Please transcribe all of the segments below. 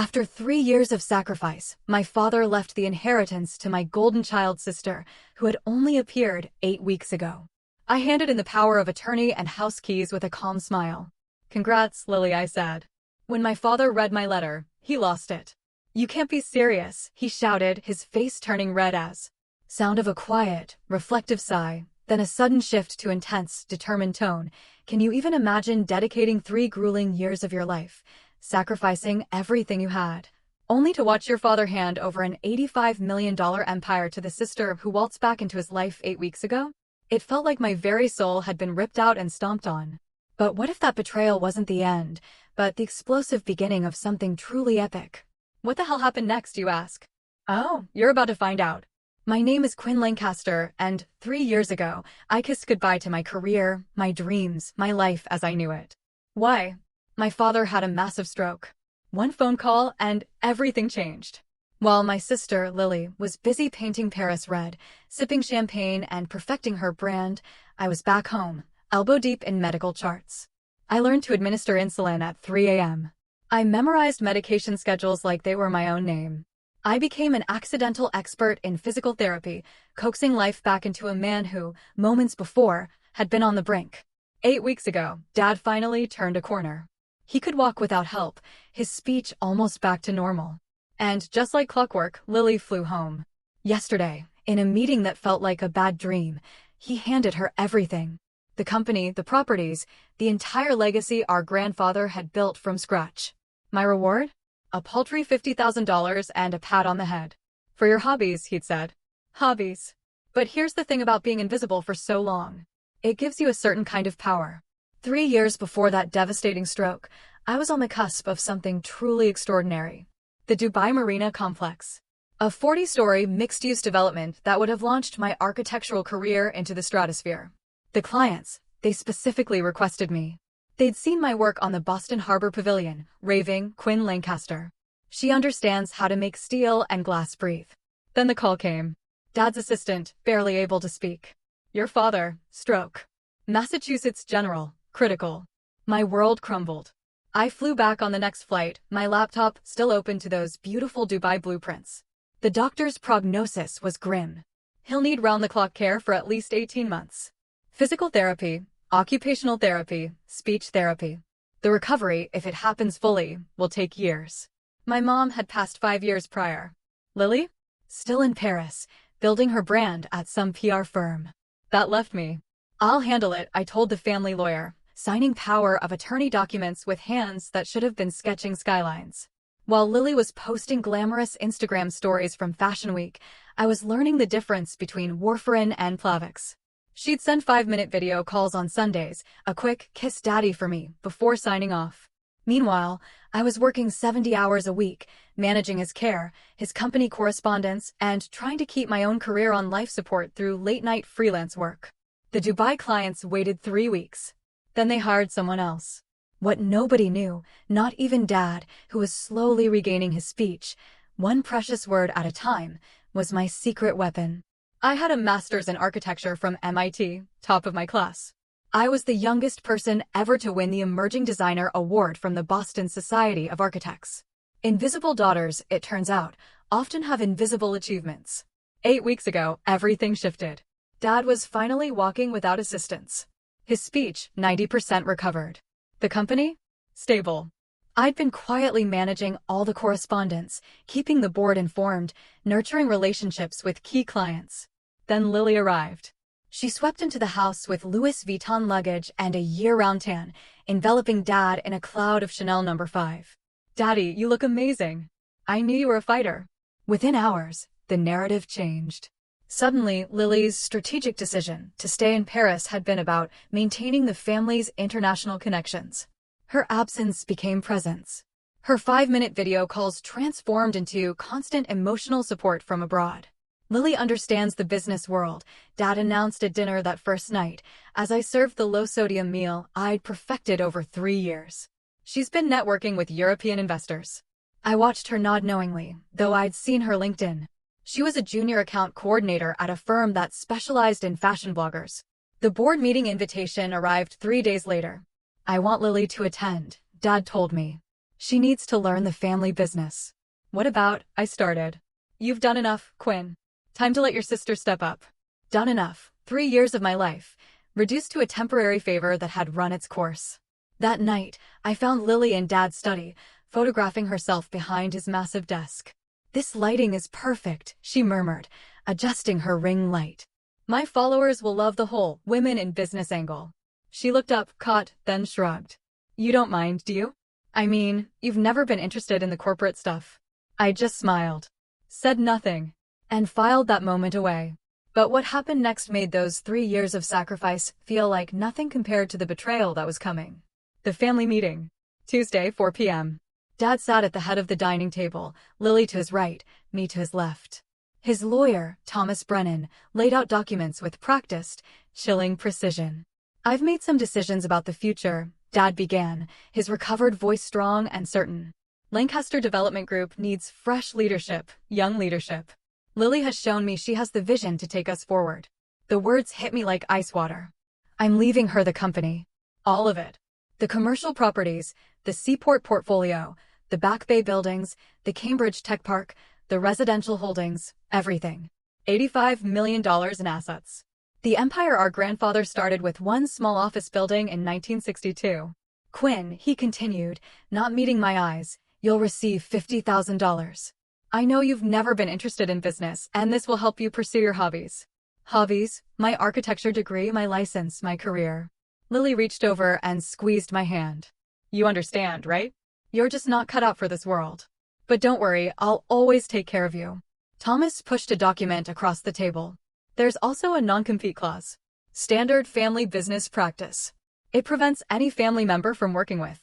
After 3 years of sacrifice, my father left the inheritance to my golden child sister, who had only appeared 8 weeks ago. I handed in the power of attorney and house keys with a calm smile. "Congrats, Lily," I said. When my father read my letter, he lost it. "You can't be serious," he shouted, his face turning red as sound of a quiet, reflective sigh, then a sudden shift to intense, determined tone. "Can you even imagine dedicating 3 grueling years of your life, sacrificing everything you had, only to watch your father hand over an $85 million empire to the sister who waltzed back into his life 8 weeks ago? It felt like my very soul had been ripped out and stomped on. But what if that betrayal wasn't the end, but the explosive beginning of something truly epic? What the hell happened next, you ask? Oh, you're about to find out. My name is Quinn Lancaster, and 3 years ago, I kissed goodbye to my career, my dreams, my life as I knew it. Why? My father had a massive stroke. One phone call, and everything changed. While my sister, Lily, was busy painting Paris red, sipping champagne, and perfecting her brand, I was back home, elbow deep in medical charts. I learned to administer insulin at 3 a.m. I memorized medication schedules like they were my own name. I became an accidental expert in physical therapy, coaxing life back into a man who, moments before, had been on the brink. 8 weeks ago, Dad finally turned a corner. He could walk without help, his speech almost back to normal. And just like clockwork, Lily flew home. Yesterday, in a meeting that felt like a bad dream, he handed her everything. The company, the properties, the entire legacy our grandfather had built from scratch. My reward? A paltry $50,000 and a pat on the head. "For your hobbies," he'd said. Hobbies. But here's the thing about being invisible for so long. It gives you a certain kind of power. 3 years before that devastating stroke, I was on the cusp of something truly extraordinary. The Dubai Marina Complex. A 40-story mixed-use development that would have launched my architectural career into the stratosphere. The clients, they specifically requested me. They'd seen my work on the Boston Harbor Pavilion, raving, "Quinn Lancaster. She understands how to make steel and glass breathe." Then the call came. Dad's assistant, barely able to speak. "Your father, stroke. Massachusetts General, critical." My world crumbled. I flew back on the next flight, my laptop still open to those beautiful Dubai blueprints. The doctor's prognosis was grim. He'll need round-the-clock care for at least 18 months. Physical therapy, occupational therapy, speech therapy. The recovery, if it happens fully, will take years. My mom had passed 5 years prior. Lily? Still in Paris, building her brand at some PR firm. That left me. "I'll handle it," I told the family lawyer, signing power of attorney documents with hands that should have been sketching skylines. While Lily was posting glamorous Instagram stories from Fashion Week, I was learning the difference between warfarin and Plavix. She'd send 5-minute video calls on Sundays, a quick "kiss daddy" for me, before signing off. Meanwhile, I was working 70 hours a week, managing his care, his company correspondence, and trying to keep my own career on life support through late-night freelance work. The Dubai clients waited 3 weeks. Then they hired someone else. What nobody knew, not even Dad, who was slowly regaining his speech, one precious word at a time, was my secret weapon. I had a master's in architecture from MIT, top of my class. I was the youngest person ever to win the Emerging Designer Award from the Boston Society of Architects. Invisible daughters, it turns out, often have invisible achievements. 8 weeks ago, everything shifted. Dad was finally walking without assistance. His speech, 90% recovered. The company? Stable. I'd been quietly managing all the correspondence, keeping the board informed, nurturing relationships with key clients. Then Lily arrived. She swept into the house with Louis Vuitton luggage and a year-round tan, enveloping Dad in a cloud of Chanel No. 5. "Daddy, you look amazing. I knew you were a fighter." Within hours, the narrative changed. Suddenly, Lily's strategic decision to stay in Paris had been about maintaining the family's international connections. Her absence became presence. Her 5-minute video calls transformed into constant emotional support from abroad. "Lily understands the business world," Dad announced at dinner that first night, as I served the low-sodium meal I'd perfected over 3 years. "She's been networking with European investors." I watched her nod knowingly, though I'd seen her LinkedIn. She was a junior account coordinator at a firm that specialized in fashion bloggers. The board meeting invitation arrived 3 days later. "I want Lily to attend," Dad told me. She needs to learn the family business. What about, I started. You've done enough, Quinn. Time to let your sister step up. Done enough. 3 years of my life, reduced to a temporary favor that had run its course. That night, I found Lily in Dad's study, photographing herself behind his massive desk. This lighting is perfect, she murmured, adjusting her ring light. My followers will love the whole women in business angle. She looked up, caught, then shrugged. You don't mind, do you? I mean, you've never been interested in the corporate stuff. I just smiled, said nothing, and filed that moment away. But what happened next made those 3 years of sacrifice feel like nothing compared to the betrayal that was coming. The family meeting. Tuesday, 4 p.m. Dad sat at the head of the dining table, Lily to his right, me to his left. His lawyer, Thomas Brennan, laid out documents with practiced, chilling precision. I've made some decisions about the future, Dad began, his recovered voice strong and certain. Lancaster Development Group needs fresh leadership, young leadership. Lily has shown me she has the vision to take us forward. The words hit me like ice water. I'm leaving her the company. All of it. The commercial properties, the Seaport portfolio, the Back Bay buildings, the Cambridge Tech Park, the residential holdings, everything. $85 million in assets. The empire our grandfather started with one small office building in 1962. Quinn, he continued, not meeting my eyes, you'll receive $50,000. I know you've never been interested in business, and this will help you pursue your hobbies. Hobbies, my architecture degree, my license, my career. Lily reached over and squeezed my hand. You understand, right? You're just not cut out for this world. But don't worry, I'll always take care of you. Thomas pushed a document across the table. There's also a non-compete clause. Standard family business practice. It prevents any family member from working with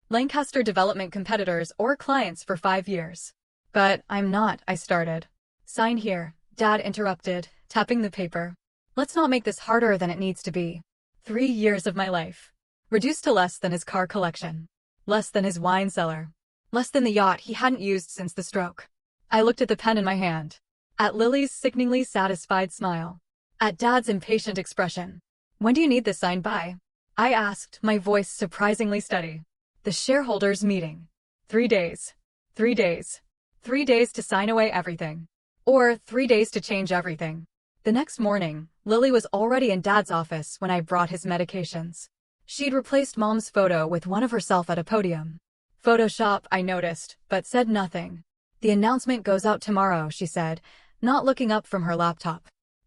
Lancaster Development competitors or clients for 5 years. But I'm not, I started. Sign here, Dad interrupted, tapping the paper. Let's not make this harder than it needs to be. 3 years of my life. Reduced to less than his car collection. Less than his wine cellar. Less than the yacht he hadn't used since the stroke. I looked at the pen in my hand. At Lily's sickeningly satisfied smile. At Dad's impatient expression. When do you need this signed by? I asked, my voice surprisingly steady. The shareholders' meeting. 3 days. 3 days. 3 days to sign away everything. Or 3 days to change everything. The next morning, Lily was already in Dad's office when I brought his medications. She'd replaced Mom's photo with one of herself at a podium. Photoshop, I noticed, but said nothing. The announcement goes out tomorrow, she said, not looking up from her laptop.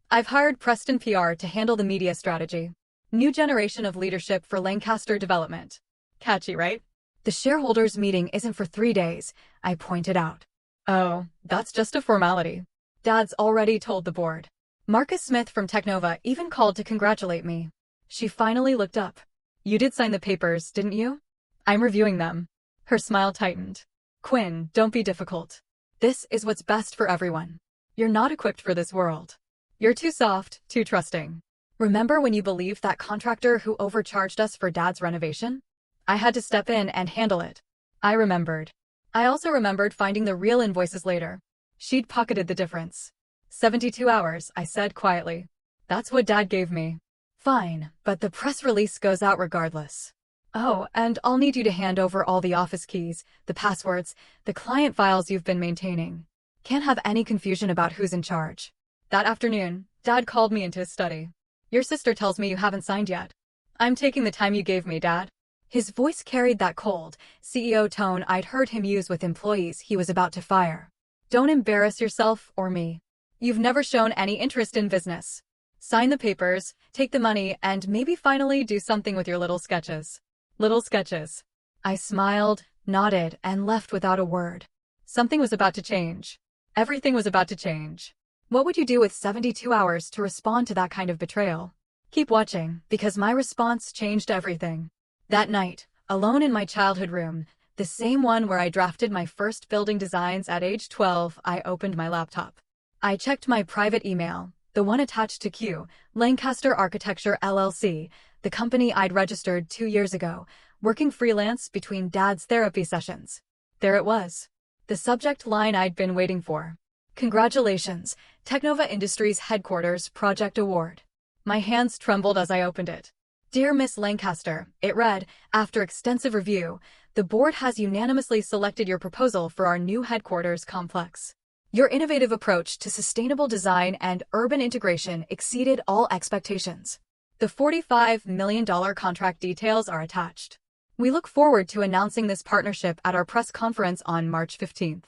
I've hired Preston PR to handle the media strategy. New generation of leadership for Lancaster Development. Catchy, right? The shareholders' meeting isn't for 3 days, I pointed out. Oh, that's just a formality. Dad's already told the board. Marcus Smith from Technova even called to congratulate me. She finally looked up. You did sign the papers, didn't you? I'm reviewing them. Her smile tightened. Quinn, don't be difficult. This is what's best for everyone. You're not equipped for this world. You're too soft, too trusting. Remember when you believed that contractor who overcharged us for Dad's renovation? I had to step in and handle it. I remembered. I also remembered finding the real invoices later. She'd pocketed the difference. 72 hours, I said quietly. That's what Dad gave me. Fine, but the press release goes out regardless. Oh, and I'll need you to hand over all the office keys, the passwords, the client files you've been maintaining. Can't have any confusion about who's in charge. That afternoon, Dad called me into his study. Your sister tells me you haven't signed yet. I'm taking the time you gave me, Dad. His voice carried that cold, CEO tone I'd heard him use with employees he was about to fire. Don't embarrass yourself or me. You've never shown any interest in business. Sign the papers, take the money, and maybe finally do something with your little sketches. Little sketches. I smiled, nodded, and left without a word. Something was about to change. Everything was about to change. What would you do with 72 hours to respond to that kind of betrayal? Keep watching, because my response changed everything. That night, alone in my childhood room, the same one where I drafted my first building designs at age 12, I opened my laptop. I checked my private email, the one attached to Q, Lancaster Architecture LLC, the company I'd registered 2 years ago, working freelance between Dad's therapy sessions. There it was. The subject line I'd been waiting for. Congratulations, Technova Industries Headquarters Project Award. My hands trembled as I opened it. Dear Miss Lancaster, it read, after extensive review, The board has unanimously selected your proposal for our new headquarters complex. Your innovative approach to sustainable design and urban integration exceeded all expectations. The $45 million contract details are attached. We look forward to announcing this partnership at our press conference on March 15th.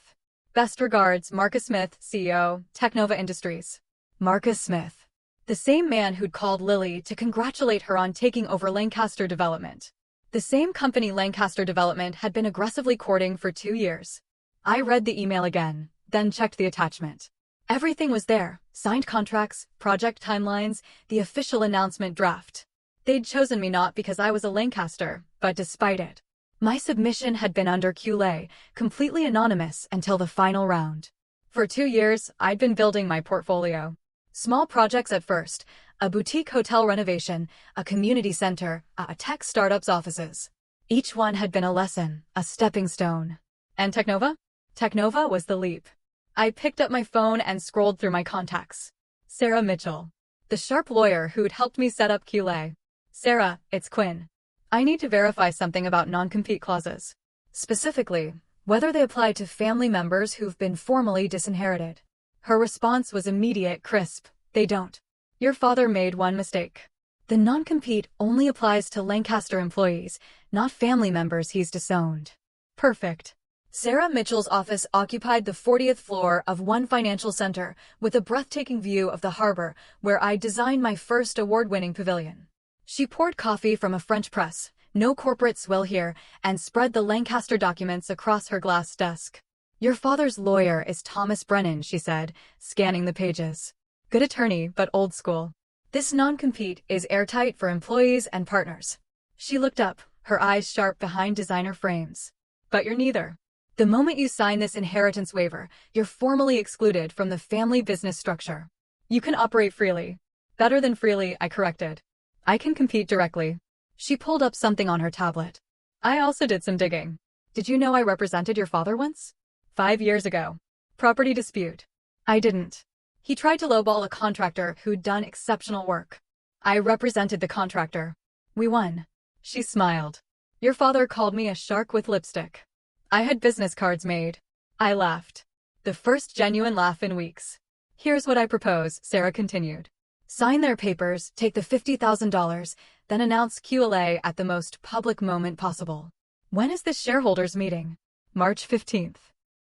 Best regards, Marcus Smith, CEO, Teknova Industries. Marcus Smith. The same man who'd called Lily to congratulate her on taking over Lancaster Development. The same company Lancaster Development had been aggressively courting for 2 years. I read the email again, then checked the attachment. Everything was there: signed contracts, project timelines, the official announcement draft. They'd chosen me not because I was a Lancaster, but despite it. My submission had been under QA, completely anonymous until the final round. For 2 years, I'd been building my portfolio. Small projects at first: a boutique hotel renovation, a community center, a tech startup's offices. Each one had been a lesson, a stepping stone. And Teknova? Teknova was the leap. I picked up my phone and scrolled through my contacts. Sarah Mitchell, the sharp lawyer who'd helped me set up QA. Sarah, it's Quinn. I need to verify something about non-compete clauses. Specifically, whether they apply to family members who've been formally disinherited. Her response was immediate, crisp. They don't. Your father made one mistake. The non-compete only applies to Lancaster employees, not family members he's disowned. Perfect. Sarah Mitchell's office occupied the 40th floor of One Financial Center, with a breathtaking view of the harbor, where I designed my first award-winning pavilion. She poured coffee from a French press, no corporate swill here, and spread the Lancaster documents across her glass desk. Your father's lawyer is Thomas Brennan, she said, scanning the pages. Good attorney, but old school. This non-compete is airtight for employees and partners. She looked up, her eyes sharp behind designer frames. But you're neither. The moment you sign this inheritance waiver, you're formally excluded from the family business structure. You can operate freely. Better than freely, I corrected. I can compete directly. She pulled up something on her tablet. I also did some digging. Did you know I represented your father once? 5 years ago. Property dispute. I didn't. He tried to lowball a contractor who'd done exceptional work. I represented the contractor. We won. She smiled. Your father called me a shark with lipstick. I had business cards made. I laughed. The first genuine laugh in weeks. Here's what I propose, Sarah continued. Sign their papers, take the $50,000, then announce QLA at the most public moment possible. When is this shareholders meeting? March 15th.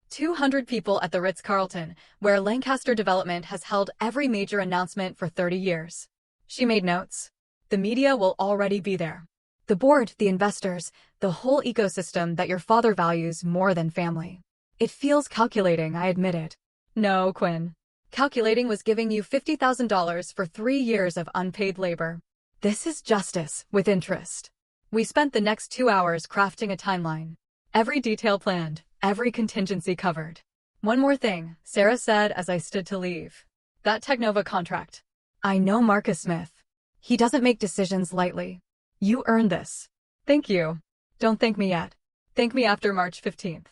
200 people at the Ritz-Carlton, where Lancaster Development has held every major announcement for 30 years. She made notes. The media will already be there. The board, the investors, the whole ecosystem that your father values more than family. It feels calculating, I admitted. No, Quinn. Calculating was giving you $50,000 for 3 years of unpaid labor. This is justice, with interest. We spent the next 2 hours crafting a timeline. Every detail planned, every contingency covered. One more thing, Sarah said as I stood to leave. That Teknova contract. I know Marcus Smith. He doesn't make decisions lightly. You earned this. Thank you. Don't thank me yet. Thank me after March 15th.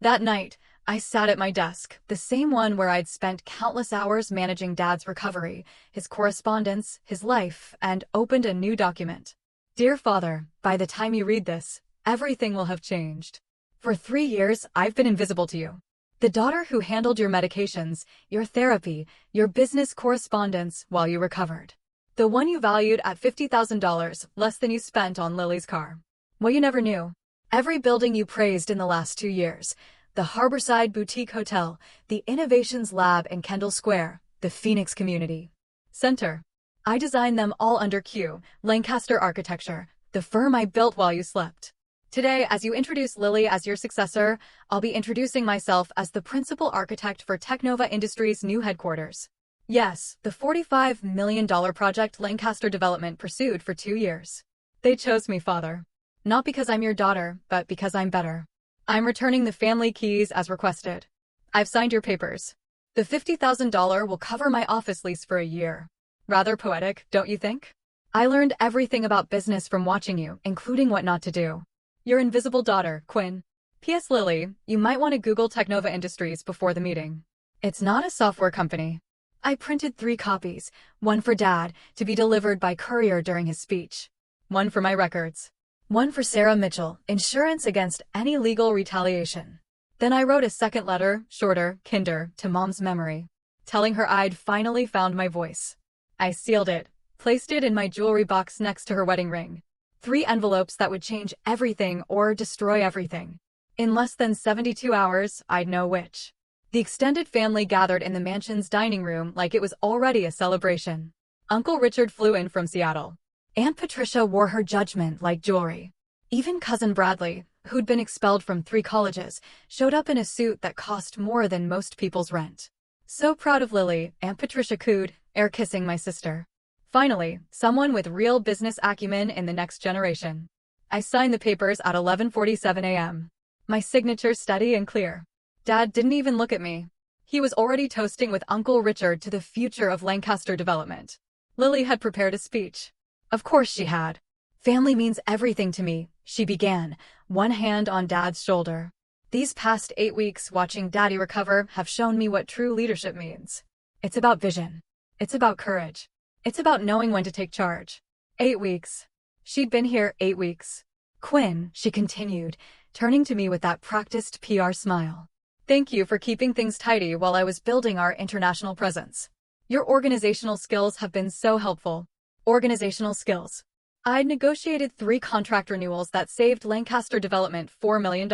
That night, I sat at my desk, the same one where I'd spent countless hours managing Dad's recovery, his correspondence, his life, and opened a new document. Dear Father, by the time you read this, everything will have changed. For 3 years, I've been invisible to you. The daughter who handled your medications, your therapy, your business correspondence while you recovered. The one you valued at $50,000, less than you spent on Lily's car. Well, you never knew. Every building you praised in the last 2 years. The Harborside Boutique Hotel, the Innovations Lab in Kendall Square, the Phoenix Community Center. I designed them all under Q, Lancaster Architecture, the firm I built while you slept. Today, as you introduce Lily as your successor, I'll be introducing myself as the principal architect for Teknova Industries' new headquarters. Yes, the $45 million project Lancaster Development pursued for 2 years. They chose me, Father. Not because I'm your daughter, but because I'm better. I'm returning the family keys as requested. I've signed your papers. The $50,000 will cover my office lease for a year. Rather poetic, don't you think? I learned everything about business from watching you, including what not to do. Your invisible daughter, Quinn. P.S. Lily, you might want to Google Teknova Industries before the meeting. It's not a software company. I printed 3 copies, one for Dad, to be delivered by courier during his speech. One for my records. One for Sarah Mitchell, insurance against any legal retaliation. Then I wrote a second letter, shorter, kinder, to Mom's memory, telling her I'd finally found my voice. I sealed it, placed it in my jewelry box next to her wedding ring. 3 envelopes that would change everything or destroy everything. In less than 72 hours, I'd know which. The extended family gathered in the mansion's dining room like it was already a celebration. Uncle Richard flew in from Seattle. Aunt Patricia wore her judgment like jewelry. Even Cousin Bradley, who'd been expelled from 3 colleges, showed up in a suit that cost more than most people's rent. So proud of Lily, Aunt Patricia cooed, air-kissing my sister. Finally, someone with real business acumen in the next generation. I signed the papers at 11:47 a.m. My signature steady and clear. Dad didn't even look at me. He was already toasting with Uncle Richard to the future of Lancaster Development. Lily had prepared a speech. Of course she had. Family means everything to me, she began, one hand on Dad's shoulder. These past 8 weeks watching Daddy recover have shown me what true leadership means. It's about vision. It's about courage. It's about knowing when to take charge. 8 weeks. She'd been here 8 weeks. Quinn, she continued, turning to me with that practiced PR smile. Thank you for keeping things tidy while I was building our international presence. Your organizational skills have been so helpful. Organizational skills. I'd negotiated 3 contract renewals that saved Lancaster Development $4 million.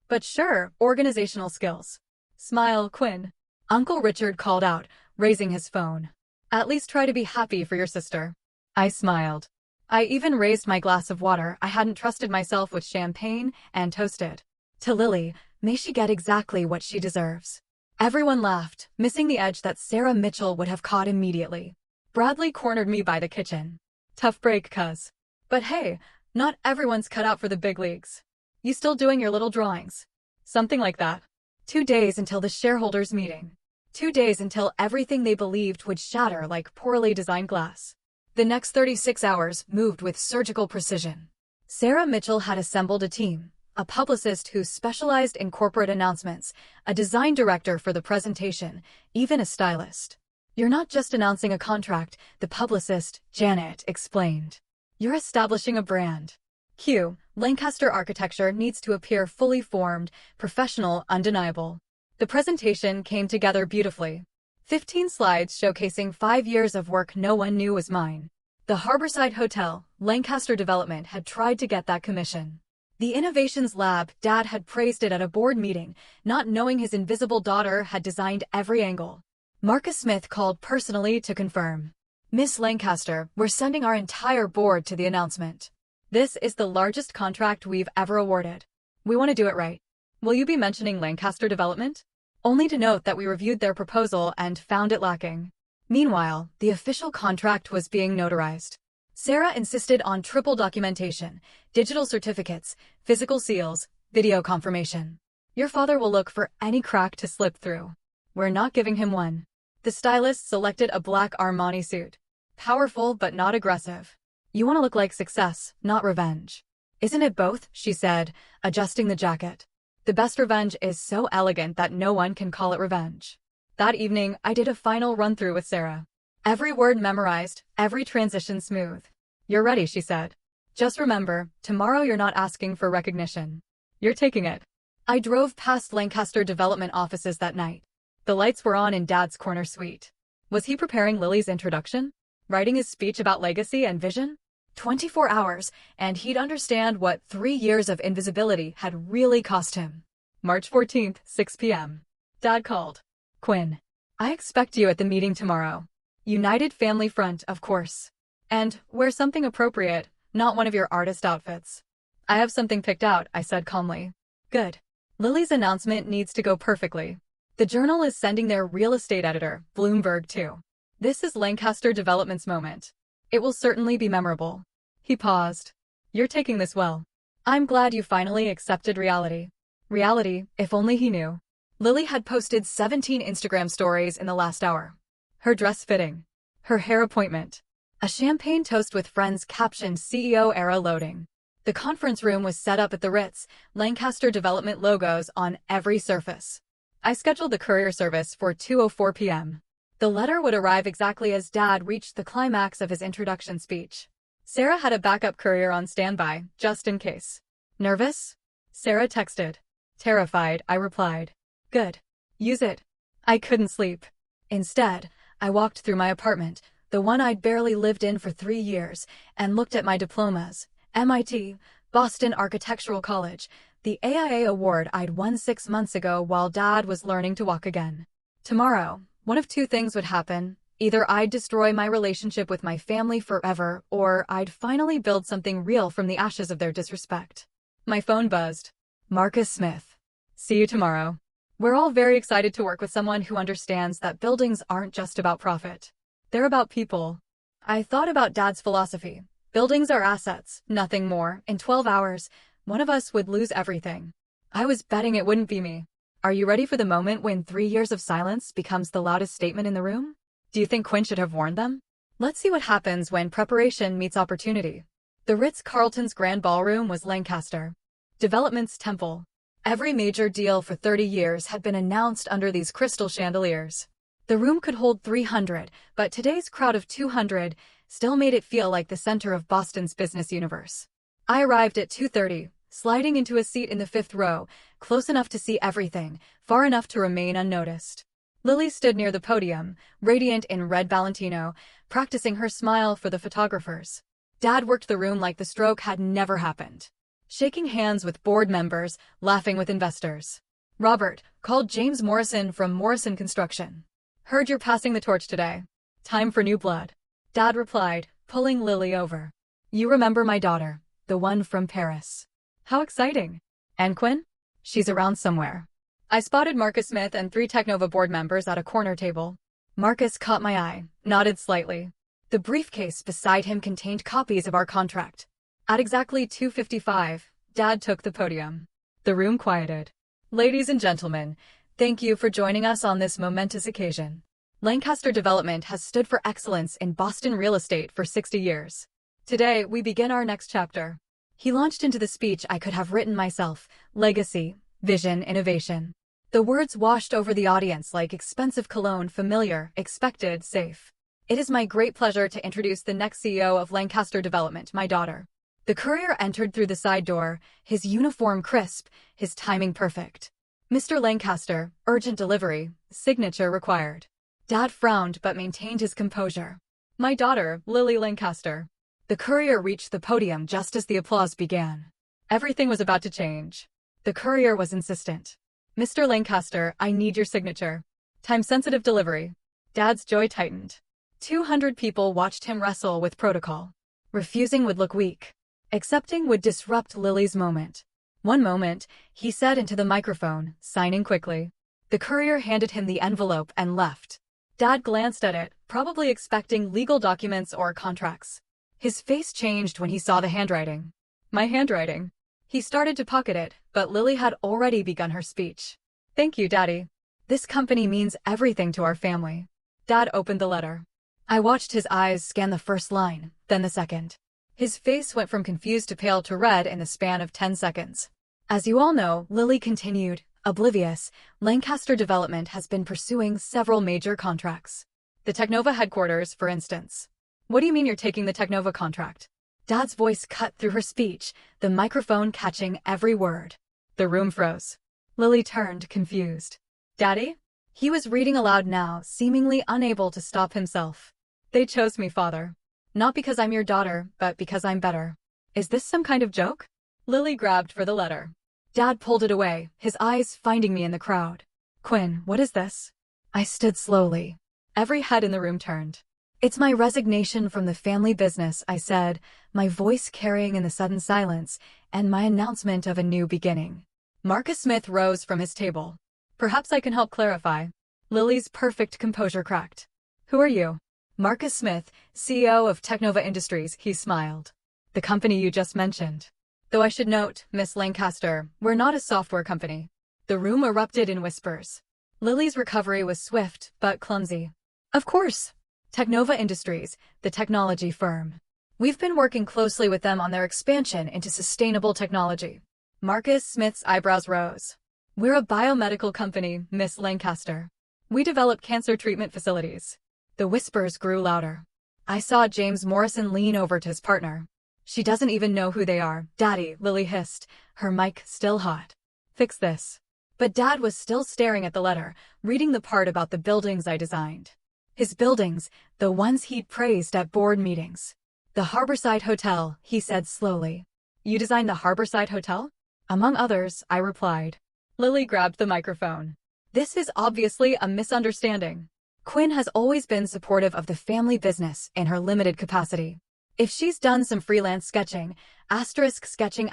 But sure, organizational skills. Smile, Quinn. Uncle Richard called out, raising his phone. At least try to be happy for your sister. I smiled. I even raised my glass of water. I hadn't trusted myself with champagne and toasted. To Lily, may she get exactly what she deserves. Everyone laughed, missing the edge that Sarah Mitchell would have caught immediately. Bradley cornered me by the kitchen. Tough break, cuz. But hey, not everyone's cut out for the big leagues. You still doing your little drawings? Something like that. 2 days until the shareholders' meeting. 2 days until everything they believed would shatter like poorly designed glass. The next 36 hours moved with surgical precision. Sarah Mitchell had assembled a team, a publicist who specialized in corporate announcements, a design director for the presentation, even a stylist. You're not just announcing a contract, the publicist, Janet, explained. You're establishing a brand. Q. Lancaster architecture needs to appear fully formed, professional, undeniable. The presentation came together beautifully. 15 slides showcasing 5 years of work no one knew was mine. The Harborside Hotel, Lancaster Development had tried to get that commission. The Innovations Lab, Dad had praised it at a board meeting, not knowing his invisible daughter had designed every angle. Marcus Smith called personally to confirm. Miss Lancaster, we're sending our entire board to the announcement. This is the largest contract we've ever awarded. We want to do it right. Will you be mentioning Lancaster Development? Only to note that we reviewed their proposal and found it lacking. Meanwhile, the official contract was being notarized. Sarah insisted on triple documentation, digital certificates, physical seals, video confirmation. Your father will look for any crack to slip through. We're not giving him one. The stylist selected a black Armani suit. Powerful but not aggressive. You want to look like success, not revenge. Isn't it both? She said, adjusting the jacket. The best revenge is so elegant that no one can call it revenge. That evening, I did a final run-through with Sarah. Every word memorized, every transition smooth. You're ready, she said. Just remember, tomorrow you're not asking for recognition. You're taking it. I drove past Lancaster Development offices that night. The lights were on in Dad's corner suite. Was he preparing Lily's introduction? Writing his speech about legacy and vision? 24 hours, and he'd understand what 3 years of invisibility had really cost him. March 14th, 6 p.m. Dad called. Quinn. I expect you at the meeting tomorrow. United Family Front, of course. And wear something appropriate, not one of your artist outfits. I have something picked out, I said calmly. Good. Lily's announcement needs to go perfectly. The Journal is sending their real estate editor, Bloomberg, too. This is Lancaster Development's moment. It will certainly be memorable. He paused. You're taking this well. I'm glad you finally accepted reality. Reality, if only he knew. Lily had posted 17 Instagram stories in the last hour. Her dress fitting. Her hair appointment. A champagne toast with friends captioned CEO era loading. The conference room was set up at the Ritz, Lancaster Development logos on every surface. I scheduled the courier service for 2:04 p.m. The letter would arrive exactly as Dad reached the climax of his introduction speech. Sarah had a backup courier on standby, just in case. Nervous? Sarah texted. Terrified, I replied. Good. Use it. I couldn't sleep. Instead, I walked through my apartment, the one I'd barely lived in for 3 years, and looked at my diplomas. MIT, Boston Architectural College, the AIA award I'd won 6 months ago while Dad was learning to walk again. Tomorrow, one of two things would happen. Either I'd destroy my relationship with my family forever, or I'd finally build something real from the ashes of their disrespect. My phone buzzed. Marcus Smith. See you tomorrow. We're all very excited to work with someone who understands that buildings aren't just about profit. They're about people. I thought about Dad's philosophy. Buildings are assets, nothing more. In 12 hours, one of us would lose everything. I was betting it wouldn't be me. Are you ready for the moment when 3 years of silence becomes the loudest statement in the room? Do you think Quinn should have warned them? Let's see what happens when preparation meets opportunity. The Ritz-Carlton's Grand Ballroom was Lancaster Development's temple. Every major deal for 30 years had been announced under these crystal chandeliers. The room could hold 300, but today's crowd of 200 still made it feel like the center of Boston's business universe. I arrived at 2:30, sliding into a seat in the 5th row, close enough to see everything, far enough to remain unnoticed. Lily stood near the podium, radiant in red Valentino, practicing her smile for the photographers. Dad worked the room like the stroke had never happened. Shaking hands with board members, laughing with investors. Robert called James Morrison from Morrison Construction. Heard you're passing the torch today. Time for new blood. Dad replied, pulling Lily over. You remember my daughter, the one from Paris. How exciting. And Quinn? She's around somewhere. I spotted Marcus Smith and 3 Technova board members at a corner table. Marcus caught my eye, nodded slightly. The briefcase beside him contained copies of our contract. At exactly 2:55, Dad took the podium. The room quieted. Ladies and gentlemen, thank you for joining us on this momentous occasion. Lancaster Development has stood for excellence in Boston real estate for 60 years. Today, we begin our next chapter. He launched into the speech I could have written myself: legacy, vision, innovation. The words washed over the audience like expensive cologne, familiar, expected, safe. It is my great pleasure to introduce the next CEO of Lancaster Development, my daughter. The courier entered through the side door, his uniform crisp, his timing perfect. Mr. Lancaster, urgent delivery, signature required. Dad frowned but maintained his composure. My daughter, Lily Lancaster. The courier reached the podium just as the applause began. Everything was about to change. The courier was insistent. Mr. Lancaster, I need your signature. Time-sensitive delivery. Dad's jaw tightened. 200 people watched him wrestle with protocol. Refusing would look weak. Accepting would disrupt Lily's moment. One moment, he said into the microphone, signing quickly. The courier handed him the envelope and left. Dad glanced at it, probably expecting legal documents or contracts. His face changed when he saw the handwriting. My handwriting. He started to pocket it, but Lily had already begun her speech. Thank you, Daddy. This company means everything to our family. Dad opened the letter. I watched his eyes scan the first line, then the second. His face went from confused to pale to red in the span of 10 seconds. As you all know, Lily continued, oblivious, Lancaster Development has been pursuing several major contracts. The Technova headquarters, for instance. What do you mean you're taking the Technova contract? Dad's voice cut through her speech, the microphone catching every word. The room froze. Lily turned, confused. Daddy? He was reading aloud now, seemingly unable to stop himself. They chose me, Father. Not because I'm your daughter, but because I'm better. Is this some kind of joke? Lily grabbed for the letter. Dad pulled it away, his eyes finding me in the crowd. Quinn, what is this? I stood slowly. Every head in the room turned. It's my resignation from the family business, I said, my voice carrying in the sudden silence, and my announcement of a new beginning. Marcus Smith rose from his table. Perhaps I can help clarify. Lily's perfect composure cracked. Who are you? Marcus Smith, CEO of Technova Industries, he smiled. The company you just mentioned. Though I should note, Miss Lancaster, we're not a software company. The room erupted in whispers. Lily's recovery was swift, but clumsy. Of course. Technova Industries, the technology firm. We've been working closely with them on their expansion into sustainable technology. Marcus Smith's eyebrows rose. We're a biomedical company, Miss Lancaster. We develop cancer treatment facilities. The whispers grew louder. I saw James Morrison lean over to his partner. She doesn't even know who they are, Daddy, Lily hissed, her mic still hot. Fix this. But Dad was still staring at the letter, reading the part about the buildings I designed. His buildings, the ones he'd praised at board meetings. The Harborside Hotel, he said slowly. You designed the Harborside Hotel? Among others, I replied. Lily grabbed the microphone. This is obviously a misunderstanding. Quinn has always been supportive of the family business in her limited capacity. If she's done some freelance sketching, sketching,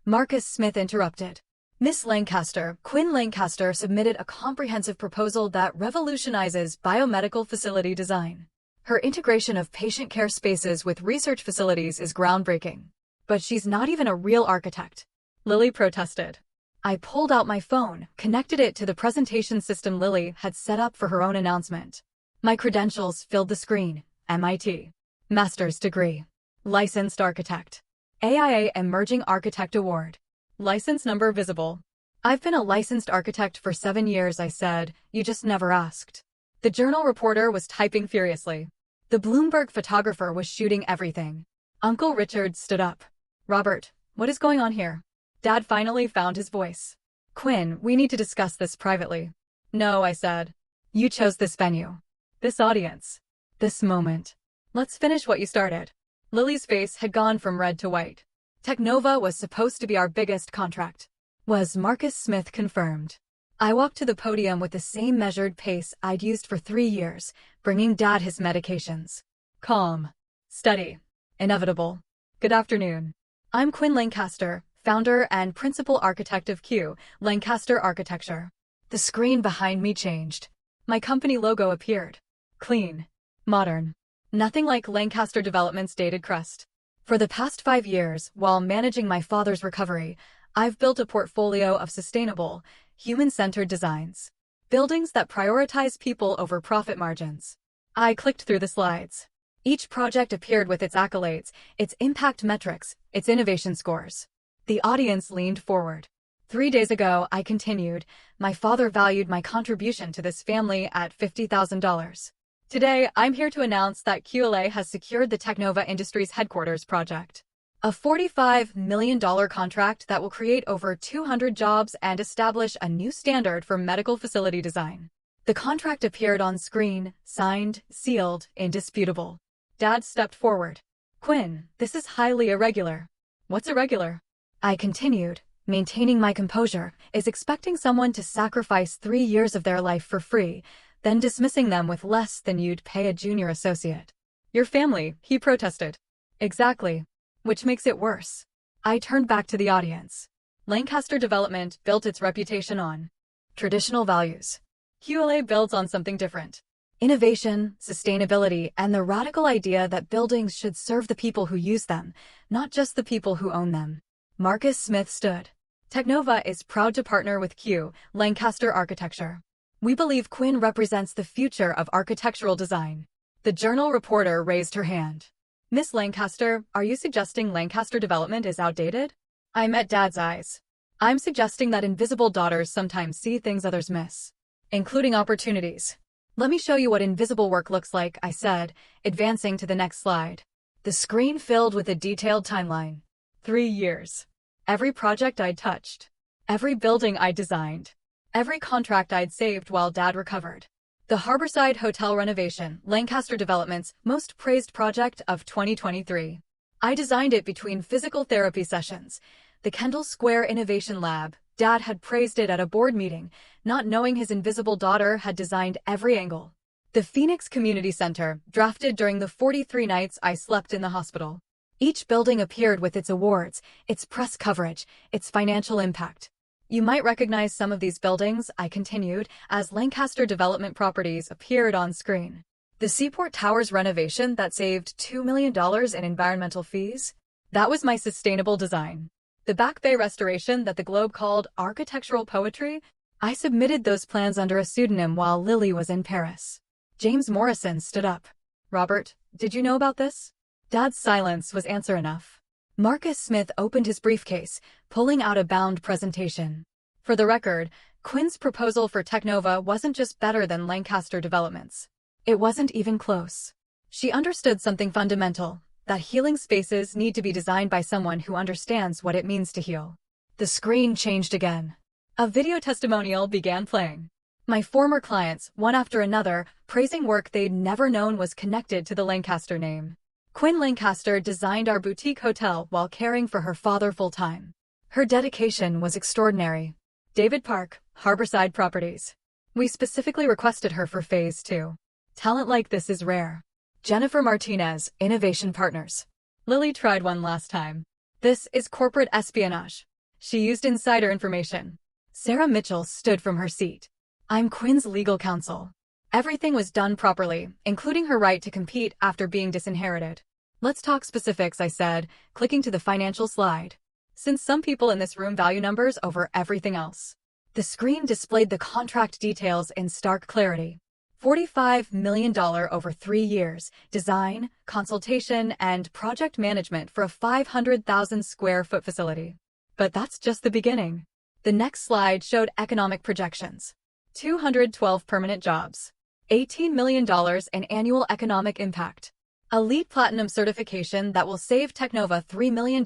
Marcus Smith interrupted. Miss Lancaster, Quinn Lancaster submitted a comprehensive proposal that revolutionizes biomedical facility design. Her integration of patient care spaces with research facilities is groundbreaking. But she's not even a real architect. Lily protested. I pulled out my phone, connected it to the presentation system Lily had set up for her own announcement. My credentials filled the screen. MIT. Master's degree. Licensed architect. AIA Emerging Architect Award. License number visible. I've been a licensed architect for 7 years, I said. You just never asked. The Journal reporter was typing furiously. The Bloomberg photographer was shooting everything. Uncle Richard stood up. Robert, what is going on here? Dad finally found his voice. Quinn, we need to discuss this privately. No, I said. You chose this venue. This audience. This moment. Let's finish what you started. Lily's face had gone from red to white. Technova was supposed to be our biggest contract. Was Marcus Smith confirmed? I walked to the podium with the same measured pace I'd used for 3 years, bringing Dad his medications. Calm. Steady. Inevitable. Good afternoon. I'm Quinn Lancaster, founder and principal architect of Q, Lancaster Architecture. The screen behind me changed. My company logo appeared. Clean. Modern. Nothing like Lancaster Development's dated crest. For the past 5 years, while managing my father's recovery, I've built a portfolio of sustainable, human-centered designs. Buildings that prioritize people over profit margins. I clicked through the slides. Each project appeared with its accolades, its impact metrics, its innovation scores. The audience leaned forward. 3 days ago, I continued, my father valued my contribution to this family at $50,000. Today, I'm here to announce that QLA has secured the Technova Industries headquarters project. A $45 million contract that will create over 200 jobs and establish a new standard for medical facility design. The contract appeared on screen, signed, sealed, indisputable. Dad stepped forward. Quinn, this is highly irregular. What's irregular? I continued, maintaining my composure, is expecting someone to sacrifice 3 years of their life for free, then dismissing them with less than you'd pay a junior associate. Your family, he protested. Exactly. Which makes it worse. I turned back to the audience. Lancaster Development built its reputation on traditional values. QLA builds on something different. Innovation, sustainability, and the radical idea that buildings should serve the people who use them, not just the people who own them. Marcus Smith stood. Technova is proud to partner with Q, Lancaster Architecture. We believe Quinn represents the future of architectural design. The Journal reporter raised her hand. Miss Lancaster, are you suggesting Lancaster Development is outdated? I met Dad's eyes. I'm suggesting that invisible daughters sometimes see things others miss, including opportunities. Let me show you what invisible work looks like, I said, advancing to the next slide. The screen filled with a detailed timeline. 3 years. Every project I'd touched. Every building I'd designed. Every contract I'd saved while Dad recovered. The Harborside Hotel renovation, Lancaster Development's most praised project of 2023. I designed it between physical therapy sessions. The Kendall Square Innovation Lab, Dad had praised it at a board meeting, not knowing his invisible daughter had designed every angle. The Phoenix Community Center, drafted during the 43 nights I slept in the hospital. Each building appeared with its awards, its press coverage, its financial impact. You might recognize some of these buildings, I continued, as Lancaster Development properties appeared on screen. The Seaport Towers renovation that saved $2 million in environmental fees? That was my sustainable design. The Back Bay restoration that the Globe called architectural poetry? I submitted those plans under a pseudonym while Lily was in Paris. James Morrison stood up. Robert, did you know about this? Dad's silence was answer enough. Marcus Smith opened his briefcase, pulling out a bound presentation. For the record, Quinn's proposal for Technova wasn't just better than Lancaster Development's. It wasn't even close. She understood something fundamental, that healing spaces need to be designed by someone who understands what it means to heal. The screen changed again. A video testimonial began playing. My former clients, one after another, praising work they'd never known was connected to the Lancaster name. Quinn Lancaster designed our boutique hotel while caring for her father full-time. Her dedication was extraordinary. David Park, Harborside Properties. We specifically requested her for Phase 2. Talent like this is rare. Jennifer Martinez, Innovation Partners. Lily tried one last time. This is corporate espionage. She used insider information. Sarah Mitchell stood from her seat. I'm Quinn's legal counsel. Everything was done properly, including her right to compete after being disinherited. Let's talk specifics, I said, clicking to the financial slide. Since some people in this room value numbers over everything else. The screen displayed the contract details in stark clarity. $45 million over 3 years, design, consultation, and project management for a 500,000 square foot facility. But that's just the beginning. The next slide showed economic projections. 212 permanent jobs. $18 million in annual economic impact. A LEED Platinum certification that will save Teknova $3 million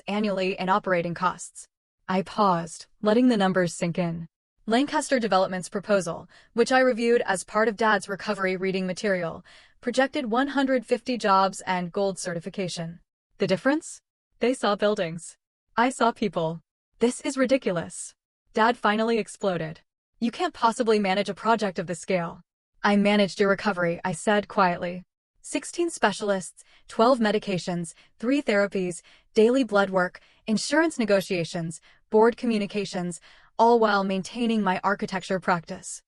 annually in operating costs. I paused, letting the numbers sink in. Lancaster Development's proposal, which I reviewed as part of Dad's recovery reading material, projected 150 jobs and gold certification. The difference? They saw buildings. I saw people. This is ridiculous. Dad finally exploded. You can't possibly manage a project of this scale. I managed your recovery, I said quietly. 16 specialists, 12 medications, 3 therapies, daily blood work, insurance negotiations, board communications, all while maintaining my architecture practice.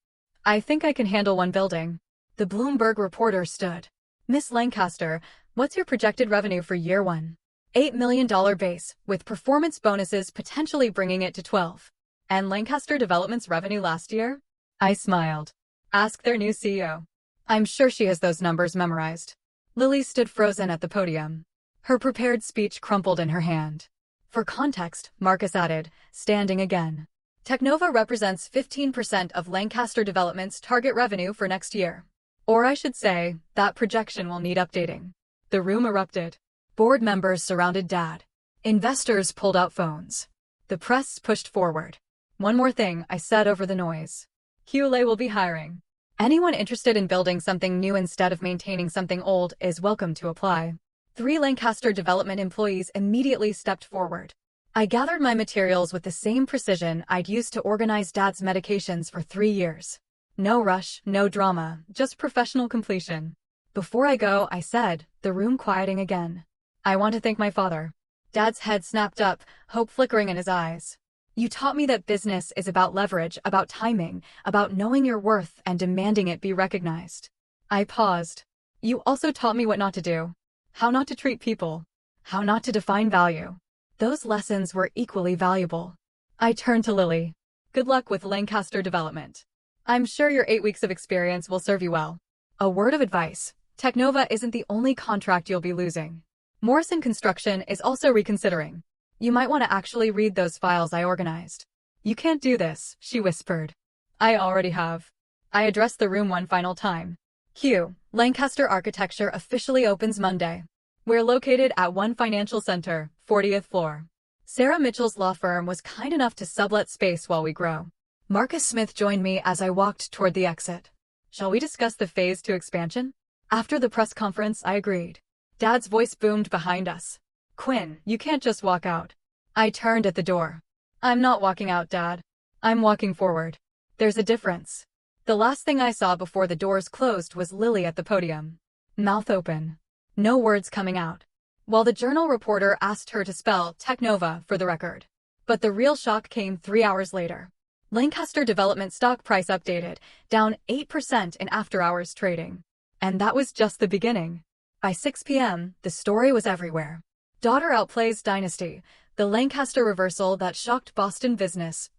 I think I can handle one building. The Bloomberg reporter stood. Miss Lancaster, what's your projected revenue for year 1? $8 million base, with performance bonuses potentially bringing it to 12. And Lancaster Development's revenue last year? I smiled. Ask their new CEO. I'm sure she has those numbers memorized. Lily stood frozen at the podium. Her prepared speech crumpled in her hand. For context, Marcus added, standing again. Teknova represents 15% of Lancaster Development's target revenue for next year. Or I should say, that projection will need updating. The room erupted. Board members surrounded Dad. Investors pulled out phones. The press pushed forward. One more thing, I said over the noise. Hewlett will be hiring. Anyone interested in building something new instead of maintaining something old is welcome to apply. 3 Lancaster Development employees immediately stepped forward. I gathered my materials with the same precision I'd used to organize Dad's medications for 3 years. No rush, no drama, just professional completion. Before I go, I said, the room quieting again. I want to thank my father. Dad's head snapped up, hope flickering in his eyes. You taught me that business is about leverage, about timing, about knowing your worth and demanding it be recognized. I paused. You also taught me what not to do. How not to treat people. How not to define value. Those lessons were equally valuable. I turned to Lily. Good luck with Lancaster Development. I'm sure your 8 weeks of experience will serve you well. A word of advice. Teknova isn't the only contract you'll be losing. Morrison Construction is also reconsidering. You might want to actually read those files I organized. You can't do this, she whispered. I already have. I addressed the room one final time. Q. Lancaster Architecture officially opens Monday. We're located at One Financial Center, 40th floor. Sarah Mitchell's law firm was kind enough to sublet space while we grow. Marcus Smith joined me as I walked toward the exit. Shall we discuss the Phase 2 expansion? After the press conference, I agreed. Dad's voice boomed behind us. Quinn, you can't just walk out. I turned at the door. I'm not walking out, Dad. I'm walking forward. There's a difference. The last thing I saw before the doors closed was Lily at the podium. Mouth open. No words coming out. While the journal reporter asked her to spell Teknova for the record. But the real shock came 3 hours later. Lancaster Development stock price updated, down 8% in after-hours trading. And that was just the beginning. By 6 p.m., the story was everywhere. Daughter outplays dynasty, the Lancaster reversal that shocked Boston Business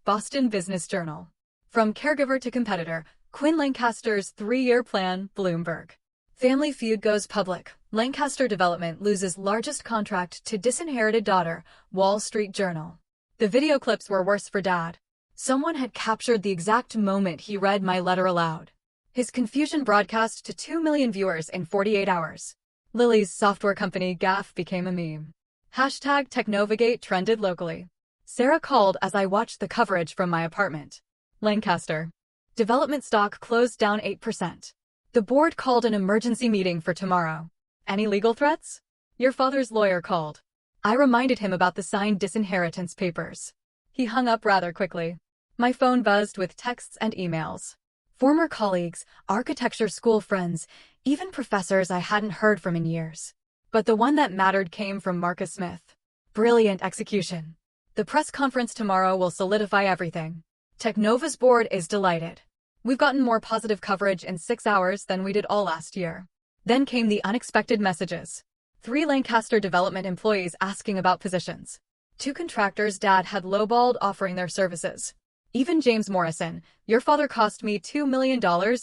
Journal. From caregiver to competitor, Quinn Lancaster's 3-year plan, Bloomberg. Family feud goes public. Lancaster Development loses largest contract to disinherited daughter, Wall Street Journal. The video clips were worse for Dad. Someone had captured the exact moment he read my letter aloud. His confusion broadcast to 2 million viewers in 48 hours. Lily's software company gaffe became a meme. Hashtag Technovagate trended locally. Sarah called as I watched the coverage from my apartment. Lancaster. Development stock closed down 8%. The board called an emergency meeting for tomorrow. Any legal threats? Your father's lawyer called. I reminded him about the signed disinheritance papers. He hung up rather quickly. My phone buzzed with texts and emails. Former colleagues, architecture school friends, even professors I hadn't heard from in years. But the one that mattered came from Marcus Smith. Brilliant execution. The press conference tomorrow will solidify everything. Technova's board is delighted. We've gotten more positive coverage in 6 hours than we did all last year. Then came the unexpected messages. 3 Lancaster development employees asking about positions. 2 contractors Dad had lowballed offering their services. Even James Morrison, your father cost me $2 million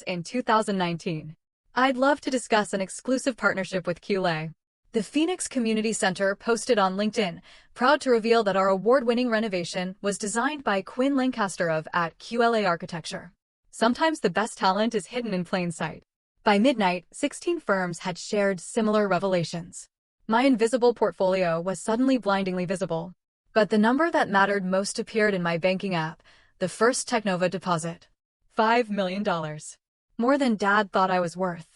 in 2019. I'd love to discuss an exclusive partnership with QLA. The Phoenix Community Center posted on LinkedIn, proud to reveal that our award-winning renovation was designed by Quinn Lancaster of at QLA Architecture. Sometimes the best talent is hidden in plain sight. By midnight, 16 firms had shared similar revelations. My invisible portfolio was suddenly blindingly visible. But the number that mattered most appeared in my banking app, the first Technova deposit. $5 million. More than Dad thought I was worth.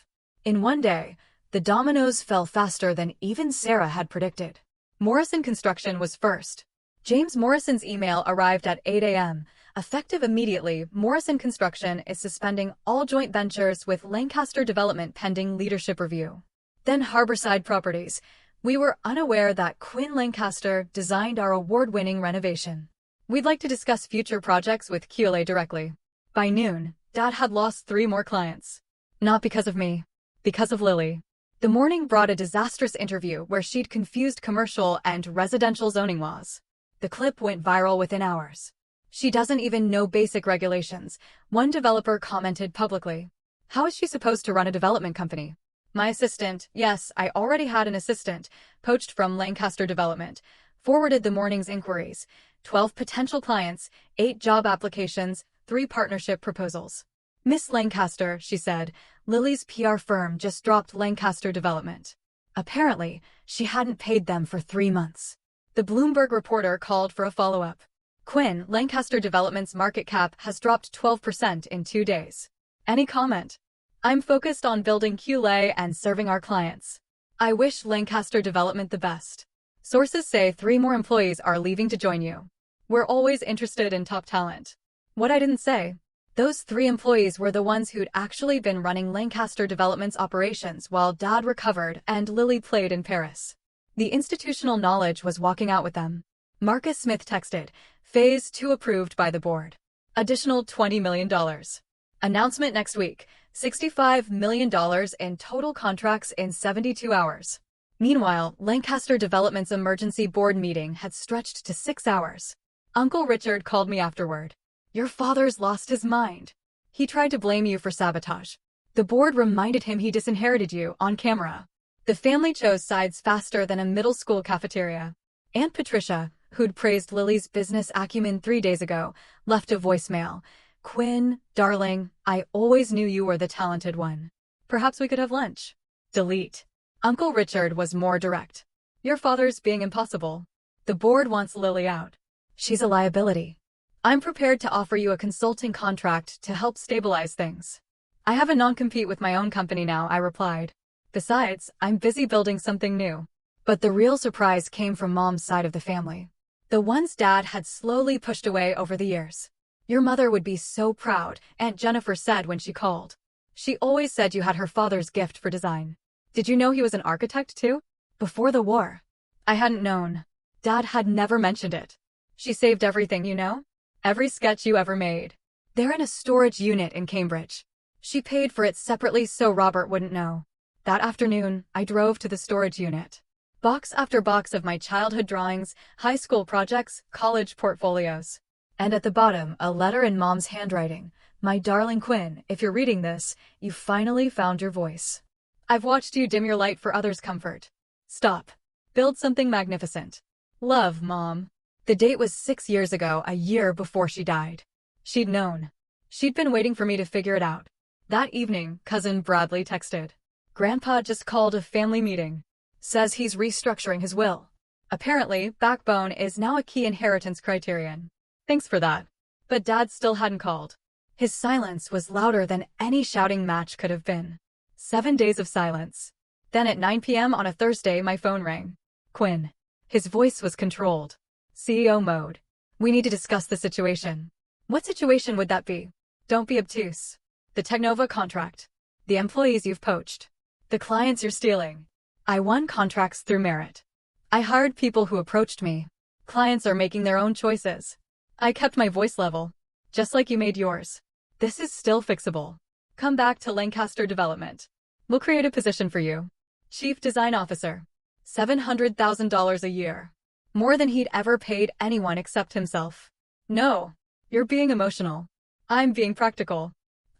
In one day, the dominoes fell faster than even Sarah had predicted. Morrison Construction was first. James Morrison's email arrived at 8 a.m. Effective immediately, Morrison Construction is suspending all joint ventures with Lancaster Development pending leadership review. Then Harborside Properties. We were unaware that Quinn Lancaster designed our award-winning renovation. We'd like to discuss future projects with QLA directly. By noon, Dad had lost 3 more clients. Not because of me. Because of Lily. The morning brought a disastrous interview where she'd confused commercial and residential zoning laws. The clip went viral within hours. She doesn't even know basic regulations, one developer commented publicly. How is she supposed to run a development company? My assistant, yes, I already had an assistant, poached from Lancaster Development, forwarded the morning's inquiries. 12 potential clients, 8 job applications, 3 partnership proposals. Miss Lancaster, she said, Lily's PR firm just dropped Lancaster Development. Apparently, she hadn't paid them for 3 months. The Bloomberg reporter called for a follow-up. Quinn, Lancaster Development's market cap has dropped 12% in 2 days. Any comment? I'm focused on building QLA and serving our clients. I wish Lancaster Development the best. Sources say 3 more employees are leaving to join you. We're always interested in top talent. What I didn't say. Those 3 employees were the ones who'd actually been running Lancaster Development's operations while Dad recovered and Lily played in Paris. The institutional knowledge was walking out with them. Marcus Smith texted, Phase 2 approved by the board. Additional $20 million. Announcement next week, $65 million in total contracts in 72 hours. Meanwhile, Lancaster Development's emergency board meeting had stretched to 6 hours. Uncle Richard called me afterward. Your father's lost his mind. He tried to blame you for sabotage. The board reminded him he disinherited you on camera. The family chose sides faster than a middle school cafeteria. Aunt Patricia, who'd praised Lily's business acumen 3 days ago, left a voicemail. Quinn, darling, I always knew you were the talented one. Perhaps we could have lunch. Delete. Uncle Richard was more direct. Your father's being impossible. The board wants Lily out. She's a liability. I'm prepared to offer you a consulting contract to help stabilize things. I have a non-compete with my own company now, I replied. Besides, I'm busy building something new. But the real surprise came from Mom's side of the family. The ones Dad had slowly pushed away over the years. Your mother would be so proud, Aunt Jennifer said when she called. She always said you had her father's gift for design. Did you know he was an architect too? Before the war. I hadn't known. Dad had never mentioned it. She saved everything, you know? Every sketch you ever made. They're in a storage unit in Cambridge. She paid for it separately so Robert wouldn't know. That afternoon, I drove to the storage unit. Box after box of my childhood drawings, high school projects, college portfolios. And at the bottom, a letter in Mom's handwriting. My darling Quinn, if you're reading this, you finally found your voice. I've watched you dim your light for others' comfort. Stop. Build something magnificent. Love, Mom. The date was 6 years ago, a year before she died. She'd known. She'd been waiting for me to figure it out. That evening, cousin Bradley texted. Grandpa just called a family meeting. Says he's restructuring his will. Apparently, backbone is now a key inheritance criterion. Thanks for that. But Dad still hadn't called. His silence was louder than any shouting match could have been. 7 days of silence. Then at 9 p.m. on a Thursday, my phone rang. Quinn. His voice was controlled. CEO mode. We need to discuss the situation. What situation would that be? Don't be obtuse. The Teknova contract. The employees you've poached. The clients you're stealing. I won contracts through merit. I hired people who approached me. Clients are making their own choices. I kept my voice level. Just like you made yours. This is still fixable. Come back to Lancaster Development. We'll create a position for you. Chief Design Officer. $700,000 a year. More than he'd ever paid anyone except himself. No. You're being emotional. I'm being practical.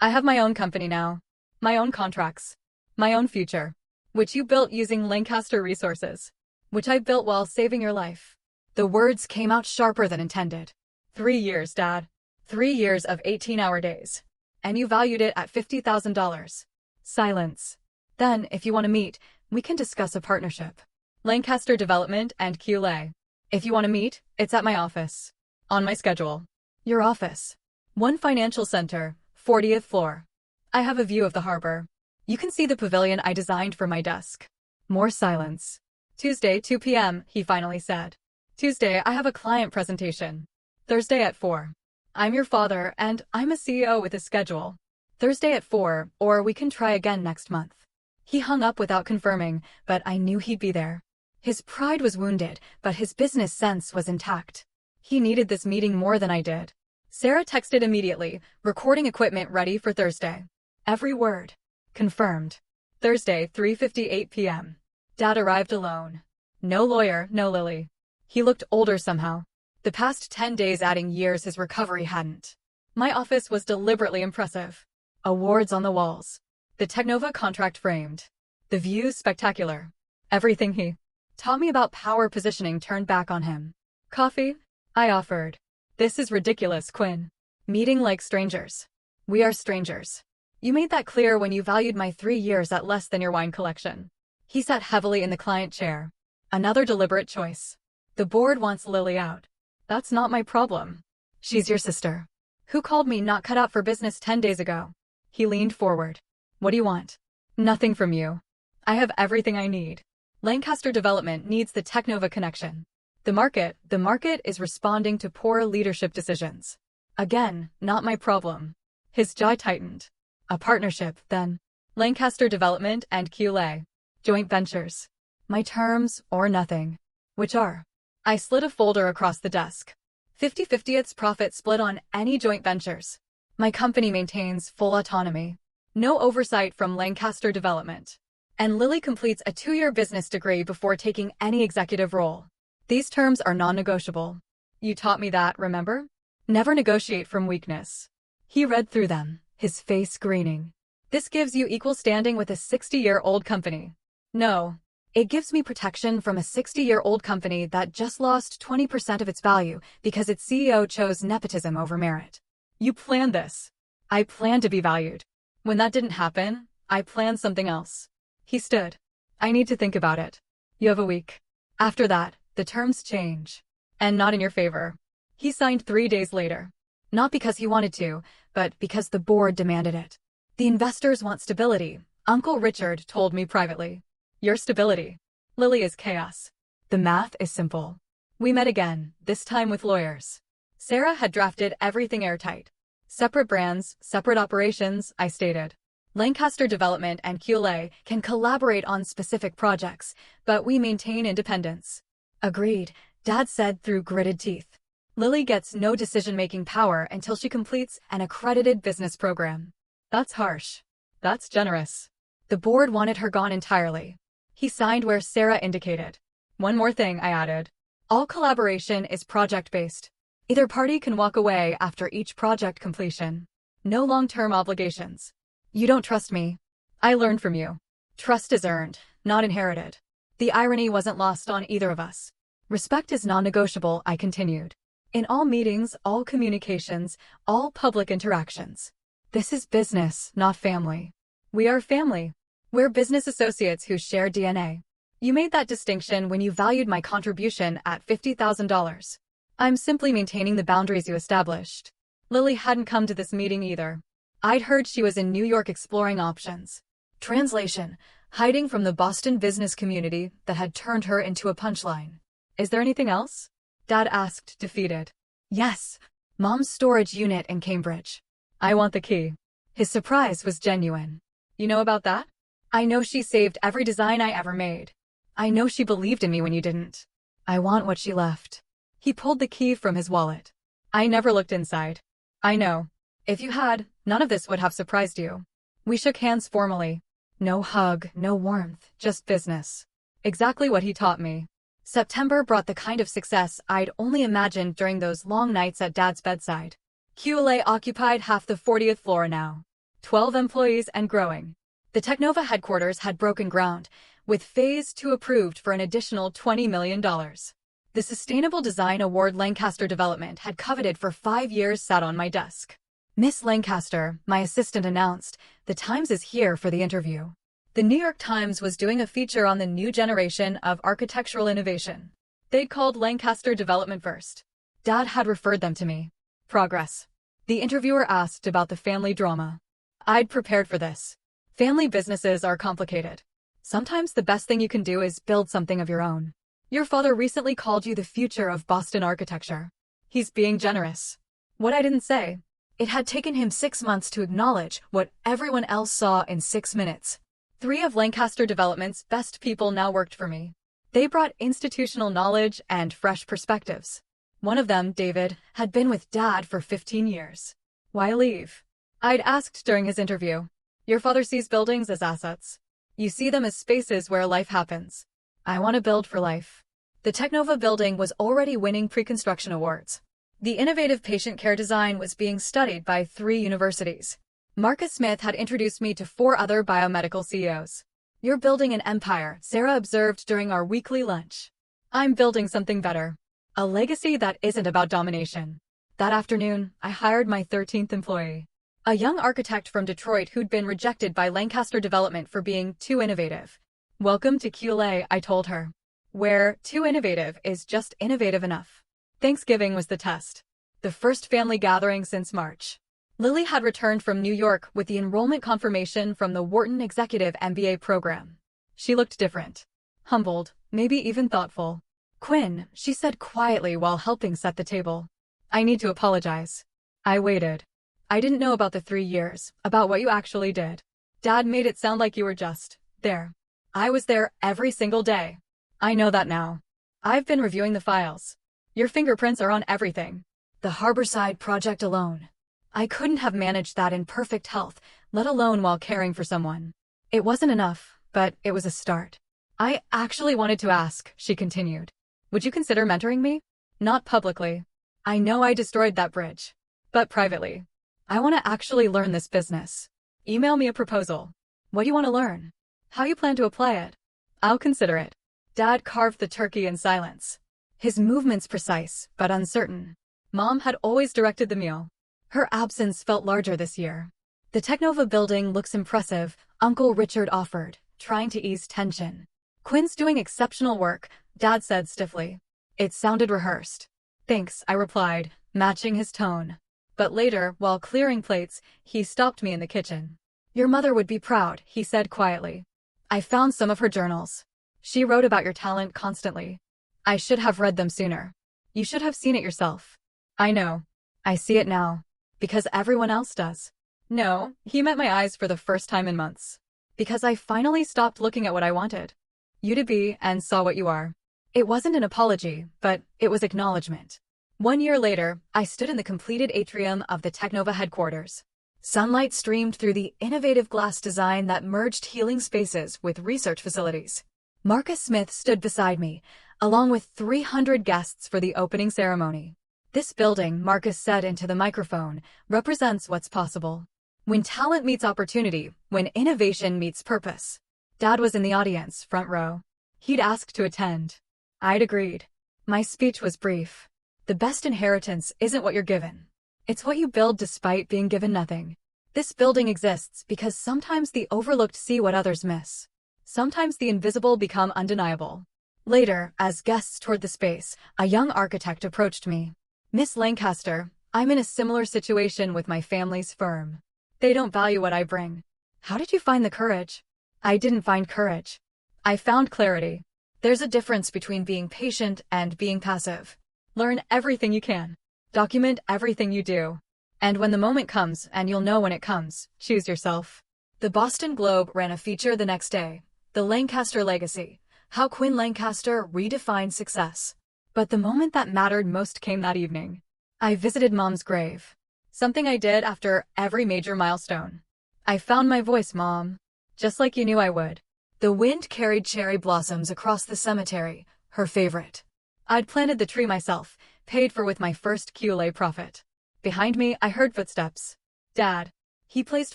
I have my own company now. My own contracts. My own future. Which you built using Lancaster resources. Which I built while saving your life. The words came out sharper than intended. 3 years, Dad. 3 years of 18-hour days. And you valued it at $50,000. Silence. Then, if you want to meet, we can discuss a partnership. Lancaster Development and QLA. If you want to meet, it's at my office. On my schedule. Your office. One Financial Center, 40th floor. I have a view of the harbor. You can see the pavilion I designed for my desk. More silence. Tuesday, 2 p.m., he finally said. Tuesday, I have a client presentation. Thursday at 4. I'm your father, and I'm a CEO with a schedule. Thursday at 4, or we can try again next month. He hung up without confirming, but I knew he'd be there. His pride was wounded, but his business sense was intact. He needed this meeting more than I did. Sarah texted immediately, recording equipment ready for Thursday. Every word. Confirmed. Thursday, 3:58 p.m. Dad arrived alone. No lawyer, no Lily. He looked older somehow. The past 10 days adding years his recovery hadn't. My office was deliberately impressive. Awards on the walls. The Teknova contract framed. The views spectacular. Everything he taught me about power positioning turned back on him. Coffee? I offered. This is ridiculous, Quinn. Meeting like strangers. We are strangers. You made that clear when you valued my 3 years at less than your wine collection. He sat heavily in the client chair. Another deliberate choice. The board wants Lily out. That's not my problem. She's your sister. Who called me not cut out for business 10 days ago? He leaned forward. What do you want? Nothing from you. I have everything I need. Lancaster Development needs the Teknova connection. The market is responding to poor leadership decisions. Again, not my problem. His jaw tightened. A partnership, then. Lancaster Development and QLA. Joint ventures. My terms, or nothing. Which are? I slid a folder across the desk. 50/50ths profit split on any joint ventures. My company maintains full autonomy. No oversight from Lancaster Development. And Lily completes a 2-year business degree before taking any executive role. These terms are non-negotiable. You taught me that, remember? Never negotiate from weakness. He read through them, his face greening. This gives you equal standing with a 60-year-old company. No. It gives me protection from a 60-year-old company that just lost 20% of its value because its CEO chose nepotism over merit. You planned this. I planned to be valued. When that didn't happen, I planned something else. He stood. I need to think about it. You have a week. After that, the terms change. And not in your favor. He signed 3 days later. Not because he wanted to, but because the board demanded it. The investors want stability, Uncle Richard told me privately. Your stability. Lily is chaos. The math is simple. We met again, this time with lawyers. Sarah had drafted everything airtight. Separate brands, separate operations, I stated. Lancaster Development and QLA can collaborate on specific projects, but we maintain independence. Agreed, Dad said through gritted teeth. Lily gets no decision-making power until she completes an accredited business program. That's harsh. That's generous. The board wanted her gone entirely. He signed where Sarah indicated. One more thing, I added. All collaboration is project-based. Either party can walk away after each project completion. No long-term obligations. You don't trust me. I learned from you. Trust is earned, not inherited. The irony wasn't lost on either of us. Respect is non-negotiable, I continued. In all meetings, all communications, all public interactions. This is business, not family. We are family. We're business associates who share DNA. You made that distinction when you valued my contribution at $50,000. I'm simply maintaining the boundaries you established. Lily hadn't come to this meeting either. I'd heard she was in New York exploring options. Translation: hiding from the Boston business community that had turned her into a punchline. Is there anything else? Dad asked, defeated. Yes. Mom's storage unit in Cambridge. I want the key. His surprise was genuine. You know about that? I know she saved every design I ever made. I know she believed in me when you didn't. I want what she left. He pulled the key from his wallet. I never looked inside. I know. If you had, none of this would have surprised you. We shook hands formally. No hug, no warmth, just business. Exactly what he taught me. September brought the kind of success I'd only imagined during those long nights at Dad's bedside. QLA occupied half the 40th floor now. 12 employees and growing. The Teknova headquarters had broken ground, with Phase 2 approved for an additional $20 million. The Sustainable Design Award Lancaster Development had coveted for 5 years sat on my desk. Miss Lancaster, my assistant, announced, "The Times is here for the interview." The New York Times was doing a feature on the new generation of architectural innovation. They'd called Lancaster Development first. Dad had referred them to me. Progress. The interviewer asked about the family drama. I'd prepared for this. Family businesses are complicated. Sometimes the best thing you can do is build something of your own. Your father recently called you the future of Boston architecture. He's being generous. What I didn't say. It had taken him 6 months to acknowledge what everyone else saw in 6 minutes. 3 of Lancaster Development's best people now worked for me. They brought institutional knowledge and fresh perspectives. One of them, David, had been with Dad for 15 years. Why leave? I'd asked during his interview. Your father sees buildings as assets. You see them as spaces where life happens. I want to build for life. The Teknova building was already winning pre-construction awards. The innovative patient care design was being studied by 3 universities. Marcus Smith had introduced me to 4 other biomedical CEOs. You're building an empire, Sarah observed during our weekly lunch. I'm building something better. A legacy that isn't about domination. That afternoon, I hired my 13th employee. A young architect from Detroit who'd been rejected by Lancaster Development for being too innovative. Welcome to QLA, I told her. Where too innovative is just innovative enough. Thanksgiving was the test. The first family gathering since March. Lily had returned from New York with the enrollment confirmation from the Wharton Executive MBA program. She looked different. Humbled, maybe even thoughtful. "Quinn," she said quietly while helping set the table. "I need to apologize. I waited. I didn't know about the 3 years, about what you actually did. Dad made it sound like you were just there. I was there every single day. I know that now. I've been reviewing the files. Your fingerprints are on everything. The Harborside project alone. I couldn't have managed that in perfect health, let alone while caring for someone. It wasn't enough, but it was a start. I actually wanted to ask," she continued. "Would you consider mentoring me? Not publicly. I know I destroyed that bridge. But privately. I want to actually learn this business. Email me a proposal. What do you want to learn? How you plan to apply it? I'll consider it." Dad carved the turkey in silence. His movements precise, but uncertain. Mom had always directed the meal. Her absence felt larger this year. "The Teknova building looks impressive," Uncle Richard offered, trying to ease tension. "Quinn's doing exceptional work," Dad said stiffly. It sounded rehearsed. "Thanks," I replied, matching his tone. But later, while clearing plates, he stopped me in the kitchen. "Your mother would be proud," he said quietly. "I found some of her journals. She wrote about your talent constantly. I should have read them sooner. You should have seen it yourself." "I know. I see it now. Because everyone else does." "No," he met my eyes for the first time in months. "Because I finally stopped looking at what I wanted you to be and saw what you are." It wasn't an apology, but it was acknowledgement. 1 year later, I stood in the completed atrium of the Teknova headquarters. Sunlight streamed through the innovative glass design that merged healing spaces with research facilities. Marcus Smith stood beside me, along with 300 guests for the opening ceremony. "This building," Marcus said into the microphone, "represents what's possible. When talent meets opportunity, when innovation meets purpose." Dad was in the audience, front row. He'd asked to attend. I'd agreed. My speech was brief. The best inheritance isn't what you're given. It's what you build despite being given nothing. This building exists because sometimes the overlooked see what others miss. Sometimes the invisible become undeniable. Later, as guests toured the space, a young architect approached me. Miss Lancaster, I'm in a similar situation with my family's firm. They don't value what I bring. How did you find the courage? I didn't find courage. I found clarity. There's a difference between being patient and being passive. Learn everything you can. Document everything you do. And when the moment comes, and you'll know when it comes, choose yourself. The Boston Globe ran a feature the next day, The Lancaster Legacy, how Queen Lancaster redefined success. But the moment that mattered most came that evening. I visited Mom's grave. Something I did after every major milestone. I found my voice, Mom. Just like you knew I would. The wind carried cherry blossoms across the cemetery, her favorite. I'd planted the tree myself, paid for with my first QLA profit. Behind me, I heard footsteps. Dad. He placed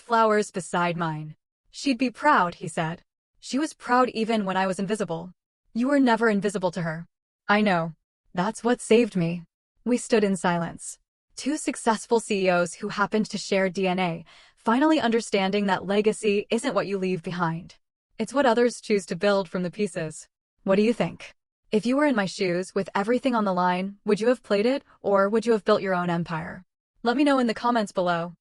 flowers beside mine. She'd be proud, he said. She was proud even when I was invisible. You were never invisible to her. I know. That's what saved me. We stood in silence. Two successful CEOs who happened to share DNA, finally understanding that legacy isn't what you leave behind. It's what others choose to build from the pieces. What do you think? If you were in my shoes with everything on the line, would you have played it, or would you have built your own empire? Let me know in the comments below.